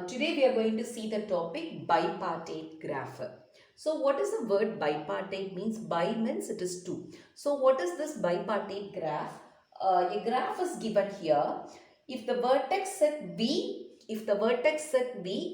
Today we are going to see the topic bipartite graph. So what is the word bipartite means? Bi means it is two. So what is this bipartite graph? A graph is given here. If the vertex set V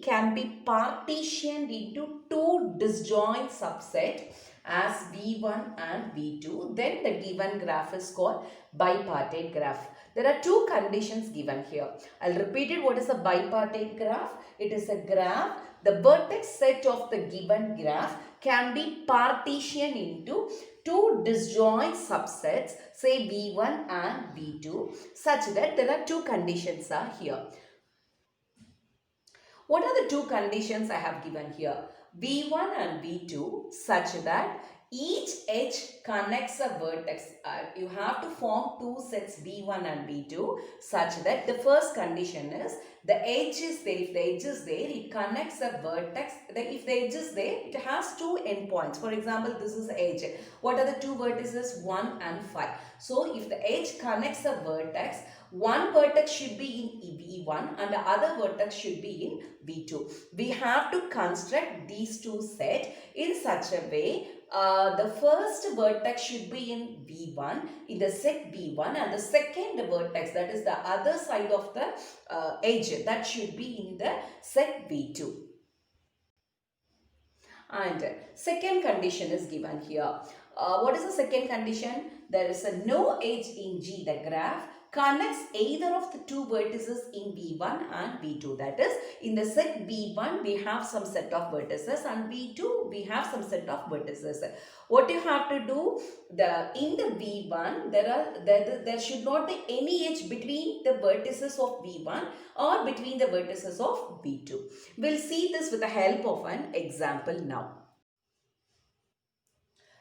can be partitioned into two disjoint subset as V1 and V2, then the given graph is called bipartite graph. There are two conditions given here. I'll repeat it. What is a bipartite graph? It is a graph. The vertex set of the given graph can be partitioned into two disjoint subsets, say V1 and V2, such that there are two conditions are here. What are the two conditions I have given here? V1 and V2 such that each edge connects a vertex. You have to form two sets V1 and V2 such that the first condition is the edge is there. If the edge is there, it connects a vertex. If the edge is there, it has two endpoints. For example, this is edge. What are the two vertices? 1 and 5. So, if the edge connects a vertex, one vertex should be in V1 and the other vertex should be in V2. We have to construct these two sets in such a way the first vertex should be in V1, in the set V1, and the second vertex, that is the other side of the edge, that should be in the set V2. And second condition is given here. What is the second condition? There is a no edge in G, the graph connects either of the two vertices in V1 and V2. That is, in the set V1 we have some set of vertices and V2 we have some set of vertices. What you have to do, in the V1 there should not be any edge between the vertices of V1 or between the vertices of V2. We'll see this with the help of an example now.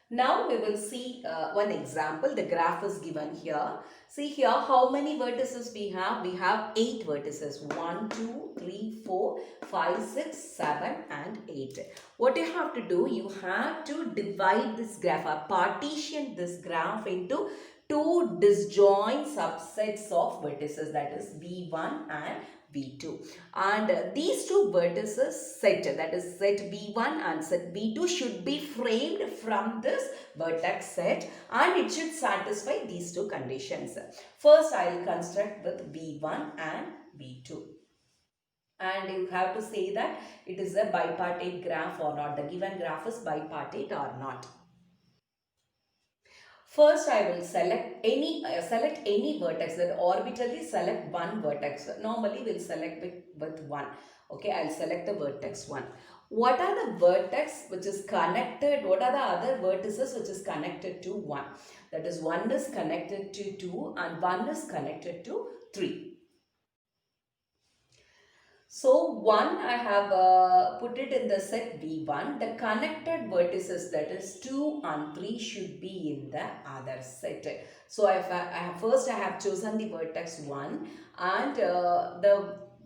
Now we will see one example. The graph is given here. See here how many vertices we have. We have 8 vertices. 1, 2, 3, 4, 5, 6, 7 and 8. What you have to do, you have to divide this graph or partition this graph into two disjoint subsets of vertices, that is V1 and V2, and these two vertices set, that is set V1 and set V2, should be framed from this vertex set and it should satisfy these two conditions. First I will construct with V1 and V2. And you have to say that it is a bipartite graph or not. The given graph is bipartite or not. First, I will select any vertex, that orbitally select one vertex. Normally, we'll select with one. Okay, I'll select the vertex 1. What are the vertex which is connected? What are the other vertices which is connected to 1? That is, 1 is connected to 2 and 1 is connected to 3. So 1 I have put it in the set V1. The connected vertices, that is 2 and 3, should be in the other set. So first I have chosen the vertex 1 and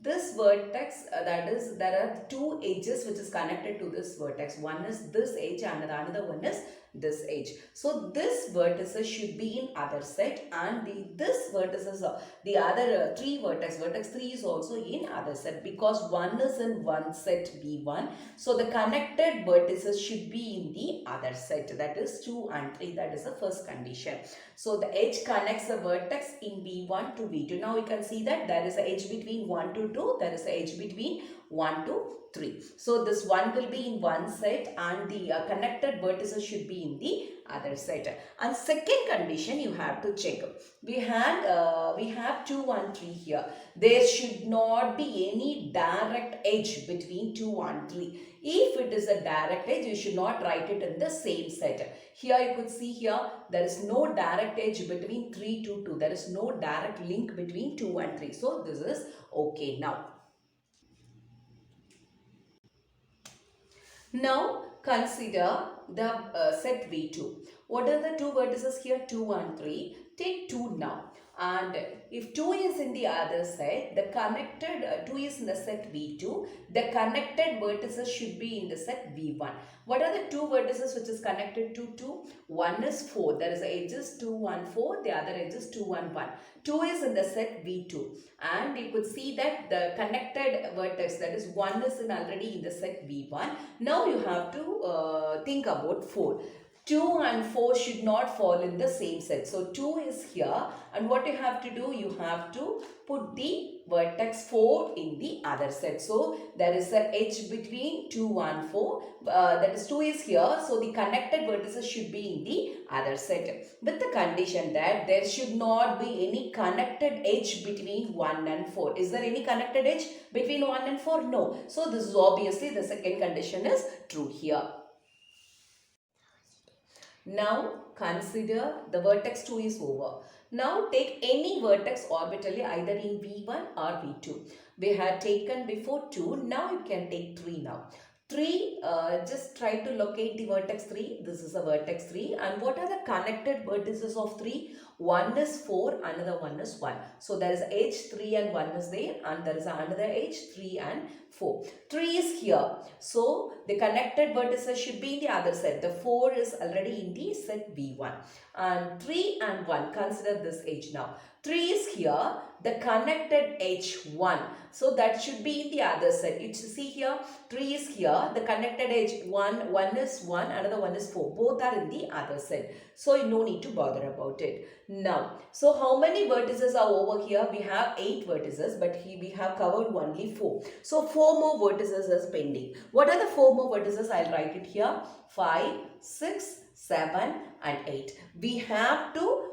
this vertex, that is, there are two edges which is connected to this vertex. One is this edge and another one is this edge. So this vertices should be in other set and this vertices, the other vertex 3 is also in other set, because one is in one set V1. So the connected vertices should be in the other set, that is 2 and 3. That is the first condition. So the edge connects the vertex in V1 to V2. Now you can see that there is an edge between 1 to 2. There is an edge between 1 to 3. So this 1 will be in one set and the connected vertices should be in the other set. And second condition you have to check. We have 2 and 3 here. There should not be any direct edge between 2 and 3. If it is a direct edge, you should not write it in the same set. Here you could see here, there is no direct edge between 3 to 2. There is no direct link between 2 and 3. So this is okay now. Now consider the set V2. What are the two vertices here? 2 and 3. Take 2 now. And if 2 is in the other set, the connected 2 is in the set V2, the connected vertices should be in the set V1. What are the two vertices which is connected to 2? One is 4. There is edges 2, 1, 4. The other edge is 2, 1, 1. 2 is in the set V2. And you could see that the connected vertex, that is 1 is already in the set V1. Now you have to think about 4. 2 and 4 should not fall in the same set. So 2 is here, and what you have to do, you have to put the vertex 4 in the other set. So there is an edge between 2 and 4. That is 2 is here. So the connected vertices should be in the other set. With the condition that there should not be any connected edge between 1 and 4. Is there any connected edge between 1 and 4? No. So this is obviously the second condition is true here. Now consider the vertex 2 is over. Now take any vertex orbitally either in V1 or V2. We had taken before 2, now you can take 3 now. 3, just try to locate the vertex 3. This is a vertex 3. And what are the connected vertices of 3? One is 4, another one is 1. So there is edge 3 and 1 is there, and there is another edge 3 and 4. 3 is here. So the connected vertices should be in the other set. The 4 is already in the set V1. And 3 and 1, consider this edge now. 3 is here, the connected edge 1. So that should be in the other set. You see here, 3 is here, the connected edge 1, 1 is 1, another one is 4. Both are in the other set. So you no need to bother about it. Now, so how many vertices are over here? We have 8 vertices, but here we have covered only 4. So 4 more vertices is pending. What are the 4 more vertices? I'll write it here. 5, 6, 7 and 8. We have to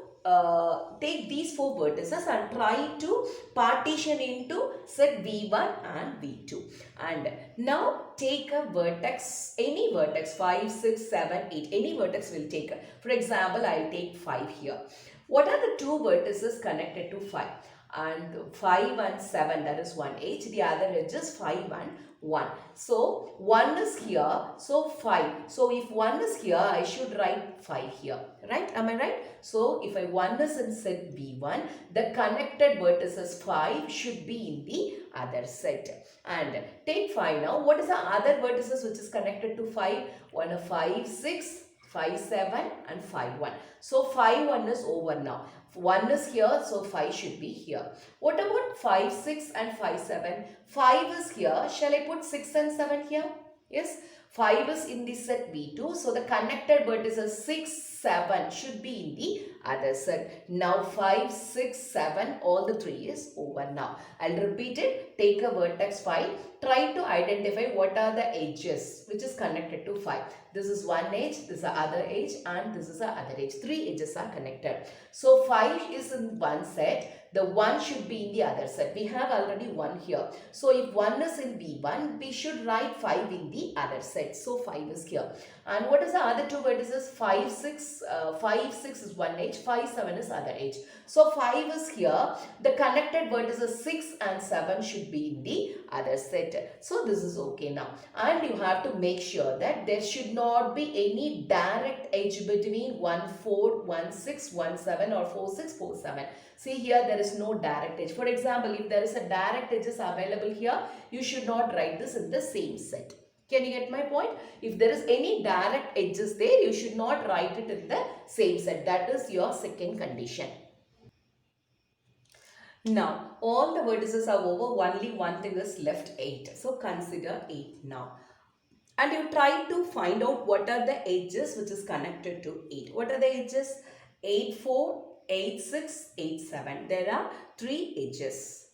take these 4 vertices and try to partition into set V1 and V2. And now take a vertex, any vertex, 5, 6, 7, 8, any vertex will take. For example, I'll take 5 here. What are the 2 vertices connected to 5? And 5 and 7, that is one edge. The other edge is 5 and 1. So 1 is here, so 5. So if 1 is here, I should write 5 here. Right? Am I right? So if 1 is in set V1, the connected vertices 5 should be in the other set. And take 5 now. What is the other vertices which is connected to 5? 1 of 5, 6, 5, 7 and 5, 1. So 5, 1 is over now. 1 is here, so 5 should be here. What about 5, 6 and 5, 7? 5 is here. Shall I put 6 and 7 here? Yes. 5 is in the set V2. So the connected vertices 6, 7 should be in the other set. Now 5, 6, 7, all the 3 is over now. I'll repeat it. Take a vertex 5. Try to identify what are the edges which is connected to 5. This is one edge, this is the other edge, and this is the other edge. 3 edges are connected. So 5 is in one set. The 1 should be in the other set. We have already 1 here. So if 1 is in V1, we should write 5 in the other set. So 5 is here. And what is the other 2 vertices? 5, 6. 5, 6 is one edge. 5, 7 is other edge. So 5 is here. The connected vertices 6 and 7 should be in the other set. So this is okay now. And you have to make sure that there should not be any direct edge between 1, 4, 1, 6, 1, 7 or 4, 6, 4, 7. See here, there is no direct edge. For example, if there is a direct edges available here, you should not write this in the same set. Can you get my point? If there is any direct edges there, you should not write it in the same set. That is your second condition. Now, all the vertices are over. Only one thing is left, 8. So, consider 8 now. And you try to find out what are the edges which is connected to 8. What are the edges? 8, 4, 8, 6, 8, 7. There are 3 edges.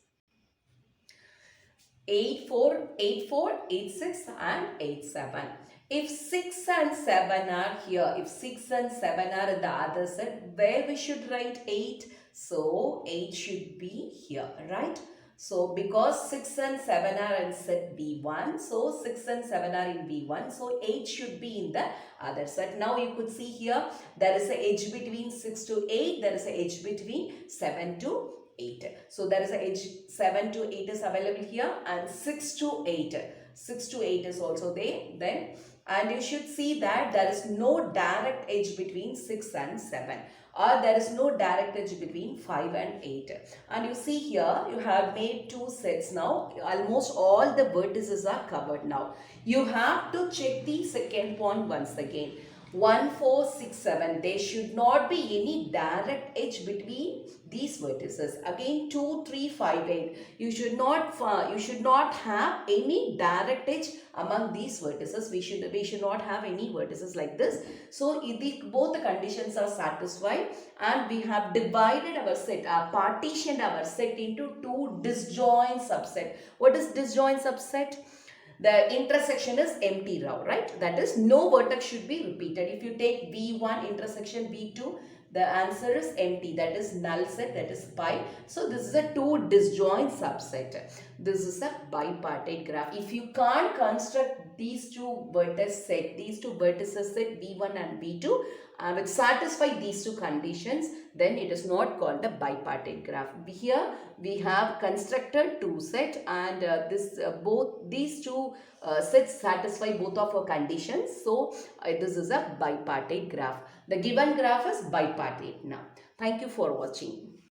8, 4, 8, 4, 8, 6 and 8, 7. If 6 and 7 are here, if 6 and 7 are in the other set, where we should write 8? So 8 should be here, right? So because 6 and 7 are in set V1, so 6 and 7 are in V1, so 8 should be in the other set. Now you could see here, there is an edge between 6 to 8, there is an edge between 7 to 8. So there is an edge 7 to 8 is available here, and 6 to 8. 6 to 8 is also there then. And you should see that there is no direct edge between 6 and 7. or there is no direct edge between 5 and 8. And you see here, you have made two sets now. Almost all the vertices are covered now. You have to check the second point once again. 1, 4, 6, 7. There should not be any direct edge between these vertices. Again 2, 3, 5, 8. You should not have any direct edge among these vertices. We should not have any vertices like this. So both the conditions are satisfied, and we have divided our set, partitioned our set into two disjoint subset. What is disjoint subset? The intersection is empty row, right? That is, no vertex should be repeated. If you take V1 intersection V2, the answer is empty. That is null set, that is pi. So this is a two disjoint subset. This is a bipartite graph. If you can't construct these two vertices set V1 and V2, which satisfy these two conditions, then it is not called a bipartite graph. Here we have constructed two sets, and both these two sets satisfy both of our conditions. So this is a bipartite graph. The given graph is bipartite now. Thank you for watching.